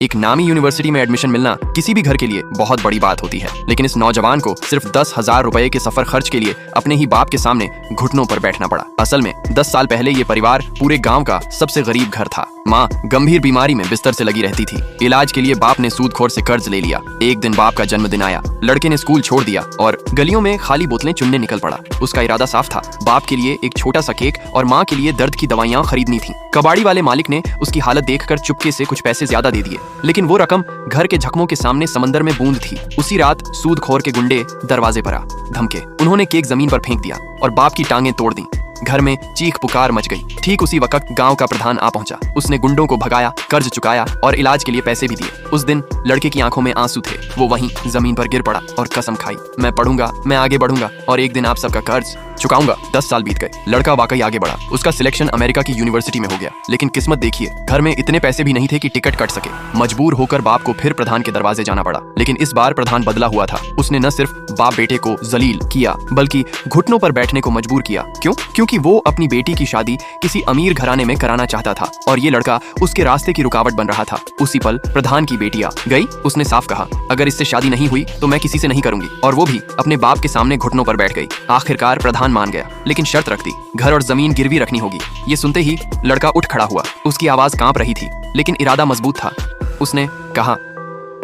एक नामी यूनिवर्सिटी में एडमिशन मिलना किसी भी घर के लिए बहुत बड़ी बात होती है, लेकिन इस नौजवान को सिर्फ 10,000 रुपए के सफर खर्च के लिए अपने ही बाप के सामने घुटनों पर बैठना पड़ा। असल में 10 साल पहले ये परिवार पूरे गांव का सबसे गरीब घर था। माँ गंभीर बीमारी में बिस्तर से लगी रहती थी। इलाज के लिए बाप ने सूदखोर से कर्ज ले लिया। एक दिन बाप का जन्मदिन आया, लड़के ने स्कूल छोड़ दिया और गलियों में खाली बोतलें चुनने निकल पड़ा। उसका इरादा साफ था, बाप के लिए एक छोटा सा केक और माँ के लिए दर्द की दवाइयाँ खरीदनी थी। कबाड़ी वाले मालिक ने उसकी हालत देखकर चुपके से कुछ पैसे ज्यादा दे दिए, लेकिन वो रकम घर के झकमों के सामने समंदर में बूंद थी। उसी रात सूदखोर के गुंडे दरवाजे पर आ धमके। उन्होंने केक जमीन पर फेंक दिया और बाप की टांगें तोड़ दी। घर में चीख पुकार मच गई। ठीक उसी वक्त गांव का प्रधान आ पहुंचा। उसने गुंडों को भगाया, कर्ज चुकाया और इलाज के लिए पैसे भी दिए। उस दिन लड़के की आंखों में आंसू थे। वो वहीं जमीन पर गिर पड़ा और कसम खाई, मैं पढ़ूंगा, मैं आगे बढ़ूंगा और एक दिन आप सबका कर्ज चुकाऊंगा। 10 साल बीत गए। लड़का वाकई आगे बढ़ा। उसका सिलेक्शन अमेरिका की यूनिवर्सिटी में हो गया, लेकिन किस्मत देखिए, घर में इतने पैसे भी नहीं थे कि टिकट कट सके। मजबूर होकर बाप को फिर प्रधान के दरवाजे जाना पड़ा, लेकिन इस बार प्रधान बदला हुआ था। उसने न सिर्फ बाप बेटे को जलील किया, बल्कि घुटनों पर बैठने को मजबूर किया। क्यों? क्योंकि वो अपनी बेटी की शादी किसी अमीर घराने में कराना चाहता था और ये लड़का उसके रास्ते की रुकावट बन रहा था। उसी पल प्रधान की बेटी आ गई। उसने साफ कहा, अगर इससे शादी नहीं हुई तो मैं किसी से नहीं करूंगी, और वो भी अपने बाप के सामने घुटनों पर बैठ गई। आखिरकार प्रधान मान गया, लेकिन शर्त रख दी, घर और जमीन गिरवी रखनी होगी। ये सुनते ही लड़का उठ खड़ा हुआ। उसकी आवाज कांप रही थी, लेकिन इरादा मजबूत था। उसने कहा,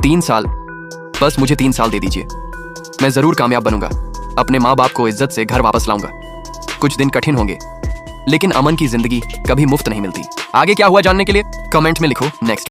3 साल, बस मुझे 3 साल दे दीजिए, मैं जरूर कामयाब बनूंगा। अपने माँ बाप को इज्जत से घर वापस लाऊंगा। कुछ दिन कठिन होंगे, लेकिन अमन की जिंदगी कभी मुफ्त नहीं मिलती। आगे क्या हुआ जानने के लिए कमेंट में लिखो नेक्स्ट।